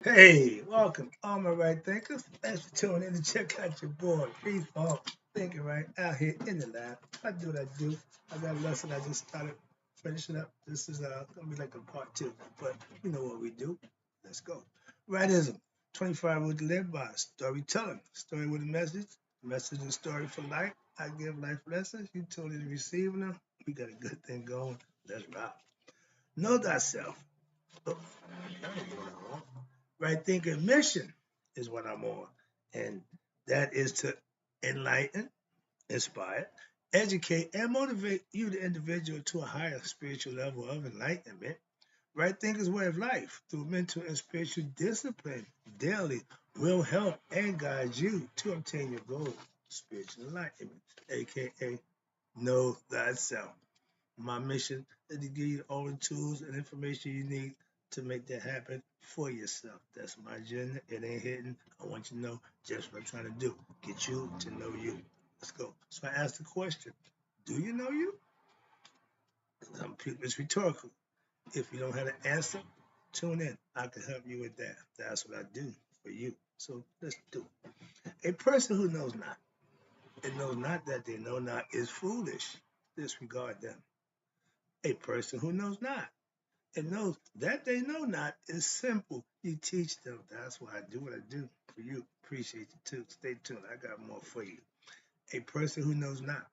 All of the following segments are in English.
Hey, welcome, all my right thinkers. Thanks for tuning in to check out your boy, Free Fall Thinking Right out here in the lab. I do what I do. I got a lesson I just started finishing up. This is gonna be like a part two, but you know what we do. Let's go. Rightism, 25 rules to live by. Storytelling, story with a message and story for life. I give life lessons. You tune in to receiving them. We got a good thing going. Let's rock. Know thyself. Oh, I ain't doing that wrong. Right thinking mission is what I'm on. And that is to enlighten, inspire, educate, and motivate you, the individual, to a higher spiritual level of enlightenment. Right thinker's way of life through mental and spiritual discipline daily will help and guide you to obtain your goal, spiritual enlightenment, aka know thyself. My mission is to give you all the tools and information you need to make that happen for yourself. That's my agenda. It ain't hidden. I want you to know just what I'm trying to do. Get you to know you. Let's go. So I asked the question, do you know you? Some people, it's rhetorical. If you don't have an answer, tune in. I can help you with that. That's what I do for you. So let's do it. A person who knows not and knows not that they know not is foolish. Disregard them. A person who knows not and knows that they know not is simple. You teach them. That's why I do what I do for you. Appreciate you too. Stay tuned. I got more for you. A person who knows not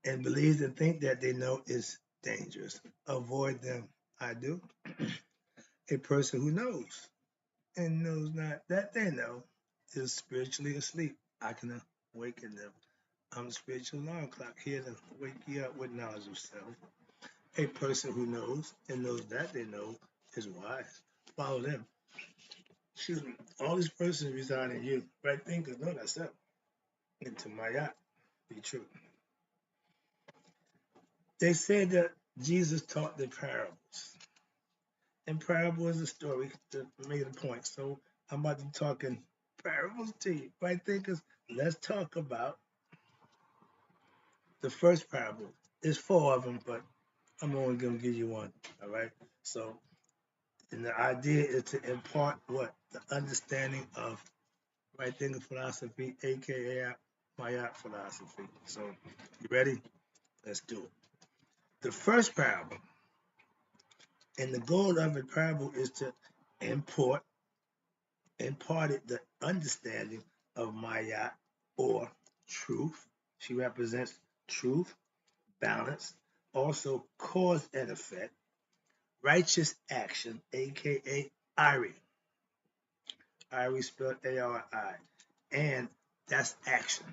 and believes and think that they know is dangerous. Avoid them. I do. A person who knows and knows not that they know is spiritually asleep. I can awaken them. I'm a spiritual alarm clock here to wake you up with knowledge of self. A person who knows and knows that they know is wise. Follow them. Excuse me. All these persons reside in you. Right thinker, know thyself. Into Maat, be true. They said that Jesus taught the parables. And parable is a story that made a point. So I'm about to talk in parables to you. Right thinkers, let's talk about the first parable. There's four of them, but I'm only going to give you one. All right. So, and the idea is to impart what? The understanding of right thinking philosophy, aka Maat philosophy. So, you ready? Let's do it. The first parable, and the goal of the parable is to import, imparted the understanding of Maat or truth. She represents truth, balance, also cause and effect, righteous action, aka Ari. Ari spelled A-R-I. And that's action.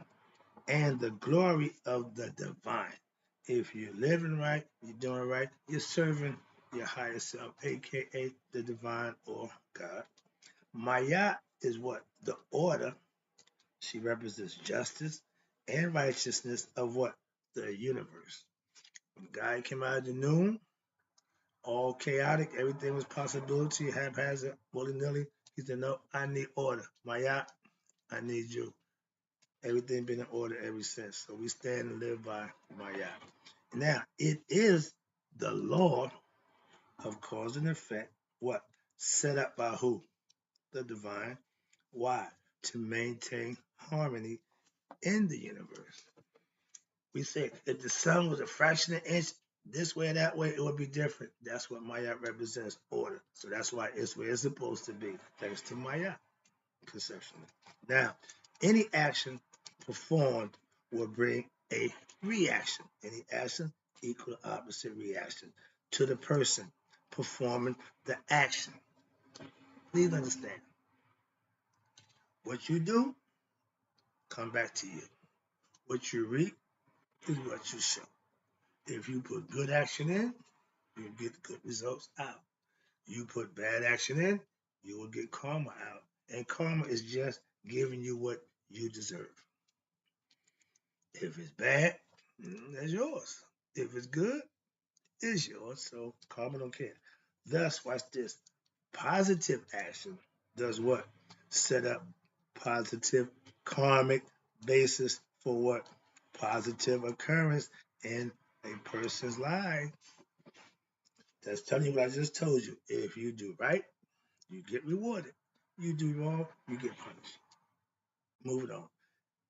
And the glory of the divine. If you're living right, you're doing right, you're serving your higher self, aka the divine or God. Maya is what? The order. She represents justice and righteousness of what? The universe. When God came out of the noon, all chaotic, everything was possibility, haphazard, willy-nilly. He said, no, I need order. Maya, I need you. Everything been in order ever since. So we stand and live by Maya. Now, it is the law of cause and effect. What? Set up by who? The divine. Why? To maintain harmony in the universe. We say if the sun was a fraction of an inch this way or that way, it would be different. That's what Maya represents, order. So that's why it's where it's supposed to be, thanks to Maya, conceptually. Now, any action performed will bring a reaction. Any action equal opposite reaction to the person performing the action. Please understand, what you do, come back to you. What you reap is what you show. If you put good action in, you'll get good results out. You put bad action in, you will get karma out. And karma is just giving you what you deserve. If it's bad, that's yours. If it's good, it's yours. So karma don't care. Thus, watch this. Positive action does what? Set up positive karmic basis for what? Positive occurrence in a person's life. That's telling you what I just told you. If you do right, you get rewarded. You do wrong, you get punished. Moving on.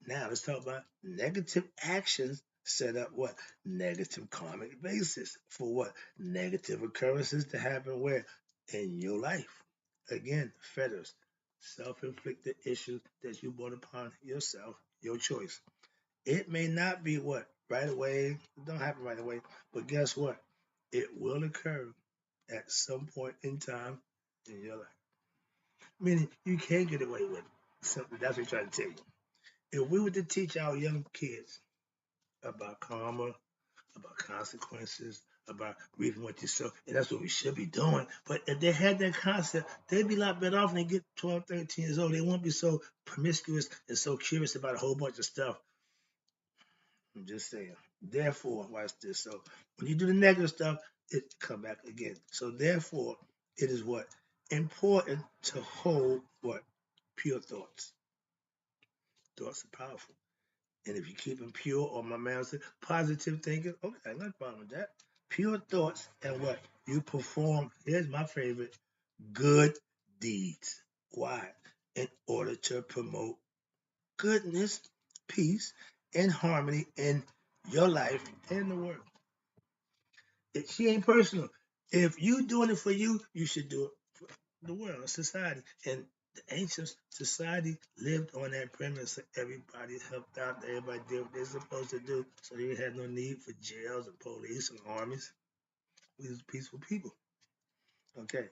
Now let's talk about negative actions set up what? Negative karmic basis for what? Negative occurrences to happen where? In your life. Again, fetters, self-inflicted issues that you brought upon yourself, your choice. It may not be what? Right away. It don't happen right away. But guess what? It will occur at some point in time in your life. Meaning you can't get away with it. Simply, that's what I'm trying to tell you. If we were to teach our young kids about karma, about consequences, about reaping what you sow, and that's what we should be doing. But if they had that concept, they'd be a lot better off when they get 12, 13 years old. They won't be so promiscuous and so curious about a whole bunch of stuff. I'm just saying. Therefore, watch this. So when you do the negative stuff, it come back again. So therefore, it is what? Important to hold what? Pure thoughts. Thoughts are powerful. And if you keep them pure, or my man said, positive thinking, okay, no problem with that. Pure thoughts and what? You perform, here's my favorite, good deeds. Why? In order to promote goodness, peace, and harmony in your life and the world. She ain't personal. If you doing it for you, you should do it for the world, society. And the ancient society lived on that premise that everybody helped out, everybody did what they're supposed to do. So they had no need for jails and police and armies. We was peaceful people. Okay.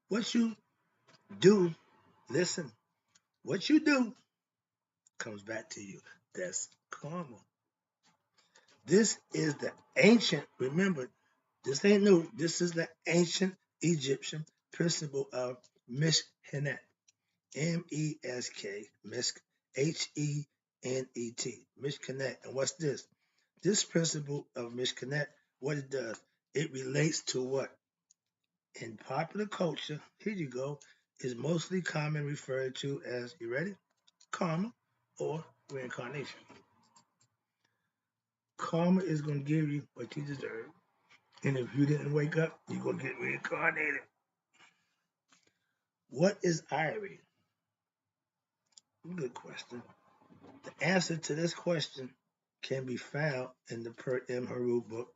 What you do, listen, what you do comes back to you. That's karma. This is the ancient, remember, this ain't new. This is the ancient Egyptian principle of Mishkenet. M-E-S-K, Misk, H-E-N-E-T, Mishkenet. And what's this? This principle of Mishkenet, what it does, it relates to what? In popular culture, here you go, is mostly common referred to as, you ready? Karma or reincarnation. Karma is going to give you what you deserve. And if you didn't wake up, you're going to get reincarnated. What is irony? Good question. The answer to this question can be found in the Per M. Haru book,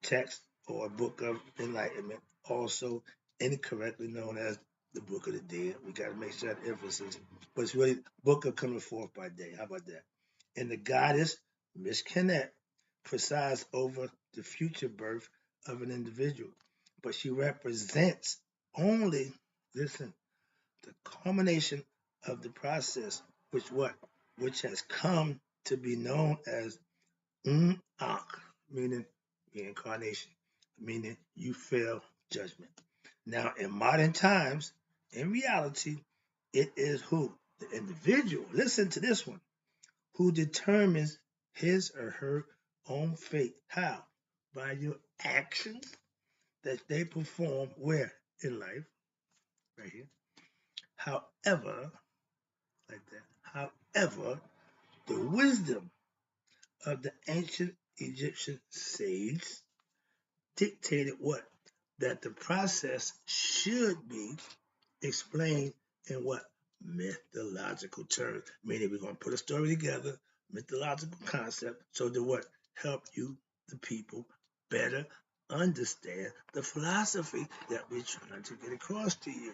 text, or Book of Enlightenment, also incorrectly known as the Book of the Dead. We got to make sure that emphasis, but it's really Book of Coming Forth by Day. How about that? And the goddess Mishkenet presides over the future birth of an individual, but she represents only, listen, the culmination of the process, which has come to be known as Ankh, meaning reincarnation, meaning you fail judgment. Now, in modern times, in reality, it is who? The individual, listen to this one, who determines his or her own fate. How? By your actions that they perform where? In life, right here. However, like that. However, the wisdom of the ancient Egyptian sages dictated what? That the process should be explained in what? Mythological terms. Meaning we're going to put a story together, mythological concept, so to what? Help you, the people, better understand the philosophy that we're trying to get across to you.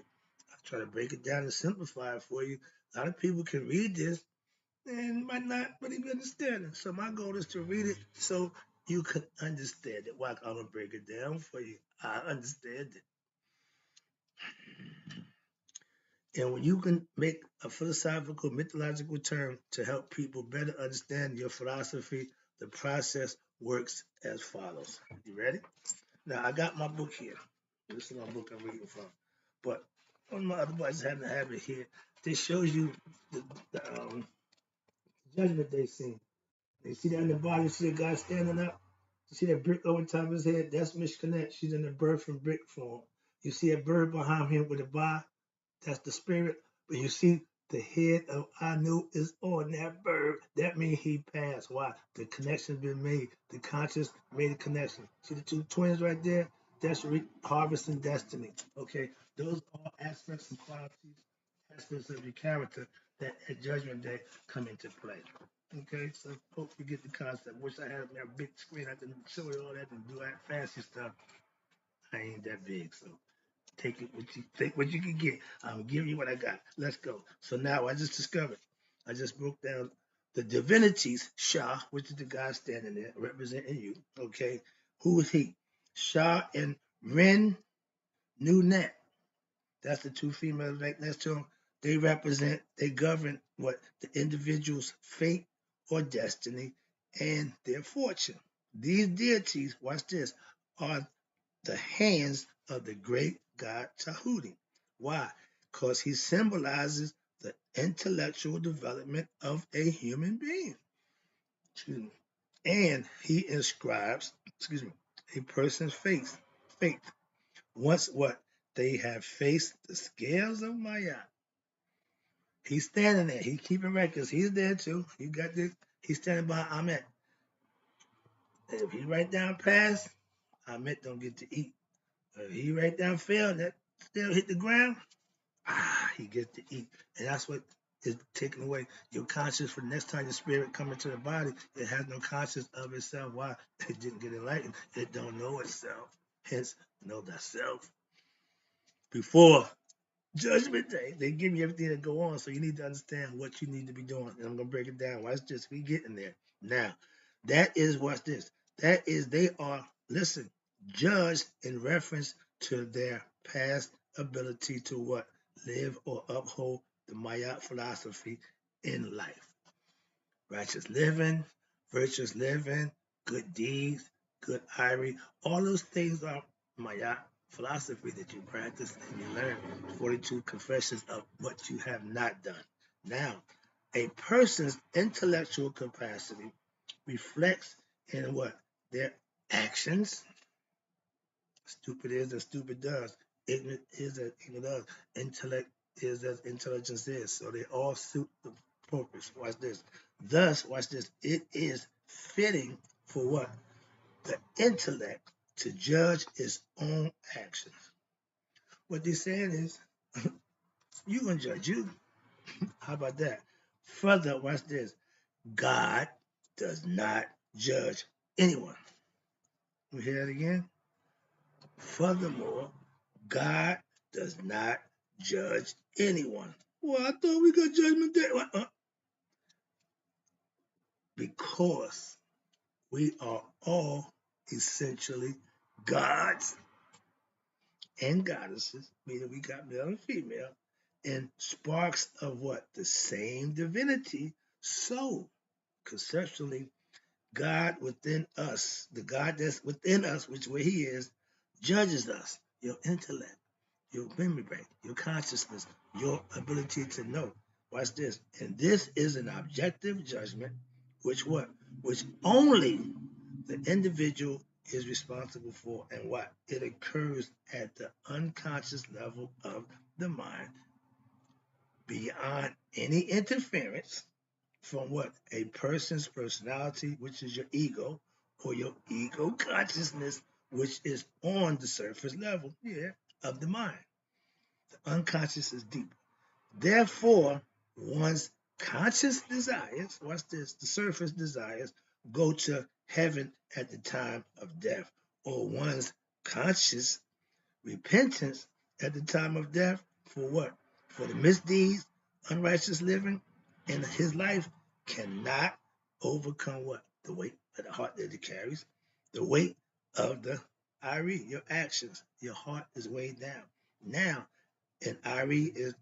I try to break it down and simplify it for you. A lot of people can read this and might not really be understanding. So my goal is to read it so you can understand it. Well, I'm gonna break it down for you. I understand it. And when you can make a philosophical, mythological term to help people better understand your philosophy, the process works as follows. You ready? Now I got my book here. This is my book I'm reading from. But one of my other boys have the habit here. This shows you the judgment they seen. You see that in the bottom, you see the guy standing up? You see that brick over top of his head? That's Mishkenet. She's in the bird from brick form. You see a bird behind him with a bar? That's the spirit. But you see The head of Anu is on that bird. That means he passed. Why? The connection's been made. The conscious made a connection. See the two twins right there? That's harvest and destiny. Okay, those are aspects and qualities, aspects of your character that at Judgment Day come into play. Okay, so hope you get the concept. Wish I had a big screen. I can show you all that and do that fancy stuff. I ain't that big, so take what you can get. I'm giving you what I got. Let's go. So now I just discovered. I just broke down the divinities, Shah, which is the guy standing there representing you. Okay. Who is he? Shah and Ren Nunat. That's the two females right next to him. They govern what the individual's fate or destiny and their fortune. These deities, watch this, are the hands of the great God Tahuti. Why? Because he symbolizes the intellectual development of a human being. Excuse me. And he inscribes, a person's faith. Once what? They have faced the scales of Maya. He's standing there. He's keeping records. He's there too. He got this. He's standing by Ahmet. And if he write down pass, Ahmet don't get to eat. If he write down fail, that still hit the ground, he gets to eat. And that's what is taking away your conscience for the next time your spirit come into the body. It has no conscience of itself. Why? It didn't get enlightened. It don't know itself. Hence, know thyself. Before Judgment Day, they give you everything to go on, so you need to understand what you need to be doing. And I'm gonna break it down. Watch this. We getting there. Now, that is what's this. That is they are, listen, judged in reference to their past ability to what? Live or uphold the Maya philosophy in life. Righteous living, virtuous living, good deeds, good irony. All those things are Maya philosophy that you practice and you learn. 42 confessions of what you have not done. Now, a person's intellectual capacity reflects in what? Their actions. Stupid is as stupid does. Ignorant is as ignorant does. Intellect is as intelligence is. So they all suit the purpose. Watch this. Thus, watch this. It is fitting for what? The intellect to judge its own actions. What they're saying is, you gonna judge you. How about that? Further, watch this. God does not judge anyone. We hear that again? Furthermore, God does not judge anyone. Well, I thought we got judgment day. Because we are all essentially gods and goddesses, meaning we got male and female, and sparks of what? The same divinity. So, conceptually, God within us, the God that's within us, which where he is, judges us, your intellect, your memory bank, your consciousness, your ability to know. Watch this. And this is an objective judgment, which what? Which only the individual is responsible for, and what? It occurs at the unconscious level of the mind beyond any interference from what? A person's personality, which is your ego, or your ego consciousness, which is on the surface level, of the mind. The unconscious is deep. Therefore, one's conscious desires, watch this, the surface desires, go to heaven at the time of death, or one's conscious repentance at the time of death for what? For the misdeeds, unrighteous living in his life cannot overcome what? The weight of the heart that it carries, the weight of the Iri, your actions. Your heart is weighed down. Now, and Iri is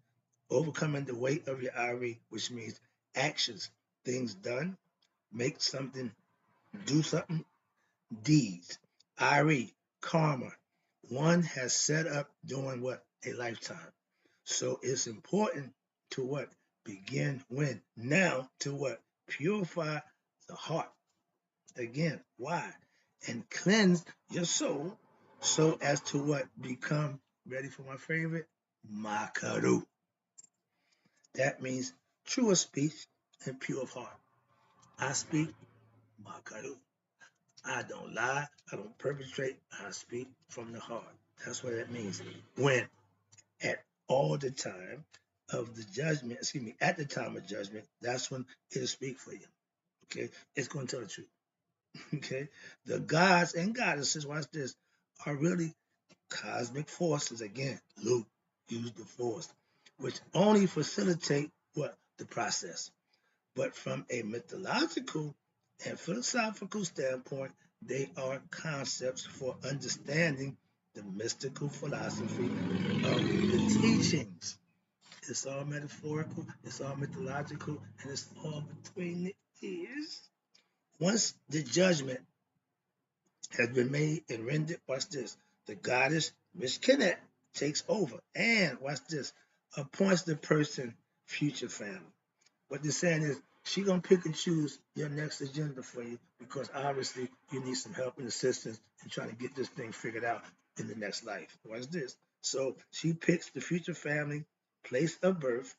overcoming the weight of your Iri, which means actions, things done, make something, do something, deeds. Iri, karma. One has set up during what? A lifetime. So it's important to what? Begin when? Now to what? Purify the heart. Again, why? And cleanse your soul so as to what? Become, ready for my favorite? Makaru. That means true of speech and pure of heart. I speak Makaru. I don't lie. I don't perpetrate. I speak from the heart. That's what that means. When at all the time of the judgment, at the time of judgment, that's when it'll speak for you. Okay, it's going to tell the truth. Okay, the gods and goddesses, watch this, are really cosmic forces. Again, Luke used the force, which only facilitate what the process. But from a mythological and philosophical standpoint, they are concepts for understanding the mystical philosophy of the teachings. It's all metaphorical, it's all mythological, and it's all between the ears. Once the judgment has been made and rendered, watch this, the goddess Mishkenet takes over and, watch this, appoints the person future family. What they're saying is she gonna pick and choose your next agenda for you because obviously you need some help and assistance in trying to get this thing figured out in the next life. Watch this. So she picks the future family, place of birth,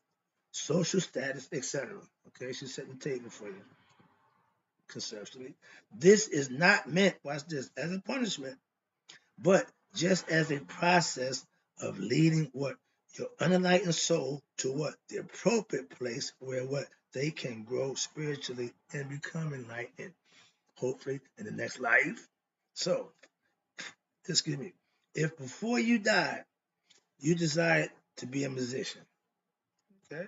social status, etc. Okay, she's setting the table for you conceptually. This is not meant, watch this, as a punishment, but just as a process of leading what your unenlightened soul to what the appropriate place where what they can grow spiritually and become enlightened, hopefully in the next life. So, excuse me, if before you die you decide to be a musician, okay,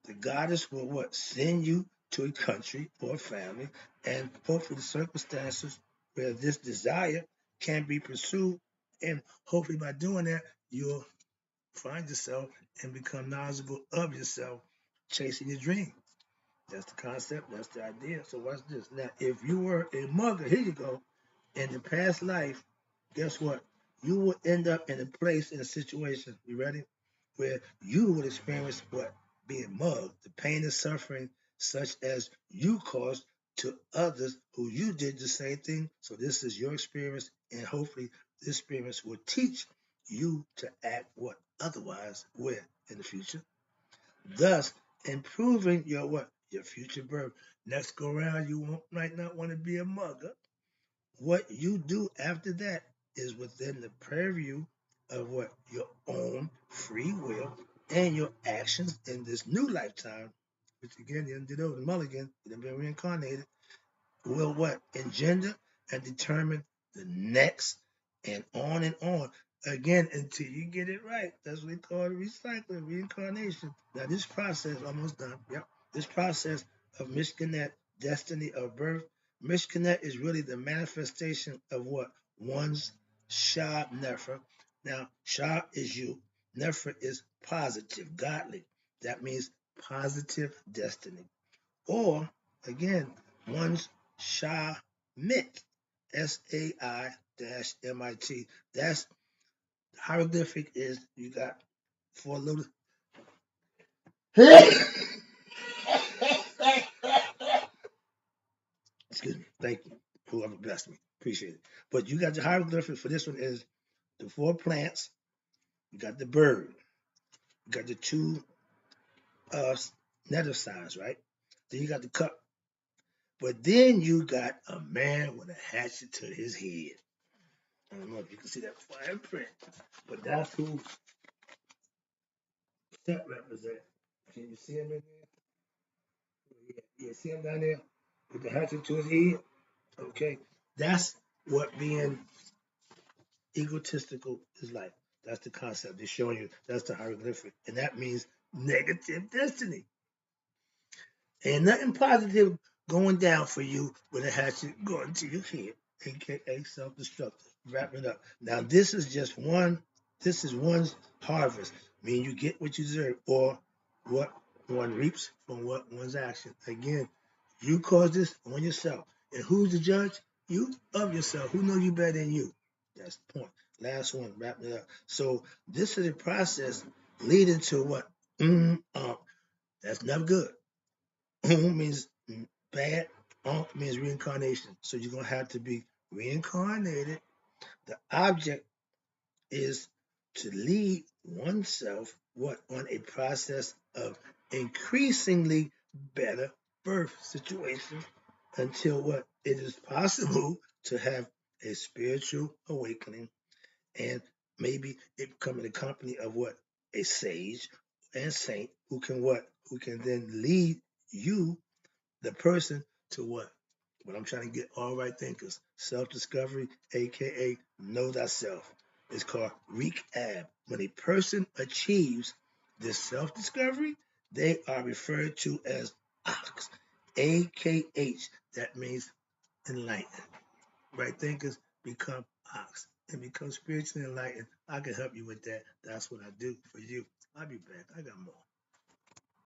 the goddess will what send you to a country or a family, and hopefully the circumstances where this desire can be pursued, and hopefully by doing that you'll find yourself and become knowledgeable of yourself, chasing your dream. That's the concept. That's the idea. So watch this. Now, if you were a mother, here you go. In the past life, guess what? You will end up in a place, in a situation. You ready? Where you will experience what? Being mugged, the pain and suffering such as you caused to others who you did the same thing. So this is your experience, and hopefully this experience will teach you to act what otherwise where in the future, thus improving your what? Your future birth. Next go around, might not want to be a mugger. What you do after that is within the purview of what? Your own free will and your actions in this new lifetime, which again, you did over the mulligan, you done been reincarnated, will what? Engender and determine the next and on and on. Again, until you get it right. That's what we call it recycling, reincarnation. Now, this process, almost done. Yep. This process of Mishkanet, destiny of birth, Mishkanet is really the manifestation of what? One's Shah Nefer. Now, Shah is you. Nefer is positive, godly. That means positive destiny. Or, again, one's Shamit, SAI-MIT. That's hieroglyphic is you got four little. Excuse me. Thank you. Whoever blessed me. Appreciate it. But you got the hieroglyphic for this one is the four plants. You got the bird. You got the two nether signs, right? Then you got the cup. But then you got a man with a hatchet to his head. I don't know if you can see that fine print, but that's who Set represent. Can you see him in there? Yeah, you see him down there with the hatchet to his head? Okay. That's what being egotistical is like. That's the concept. They're showing you that's the hieroglyphic. And that means negative destiny. Ain't nothing positive going down for you with a hatchet going to your head, aka self-destructive. Wrap it up. Now this is one's harvest. Meaning you get what you deserve, or what one reaps from what one's action. Again, you cause this on yourself. And who's the judge? You of yourself. Who know you better than you? That's the point. Last one, wrapping it up. So this is a process leading to what? That's never good. Means bad. Means reincarnation. So you're gonna have to be reincarnated. The object is to lead oneself what on a process of increasingly better birth situation until what it is possible to have a spiritual awakening, and maybe it come in the company of what, a sage and saint who can what, who can then lead you, the person, to what I'm trying to get, all right thinkers, self-discovery, aka know thyself. It's called WRIGHT. When a person achieves this self-discovery, they are referred to as ox, AKH. That means enlightened. Right thinkers become ox and become spiritually enlightened. I can help you with that. That's what I do for you. I'll be back. I got more.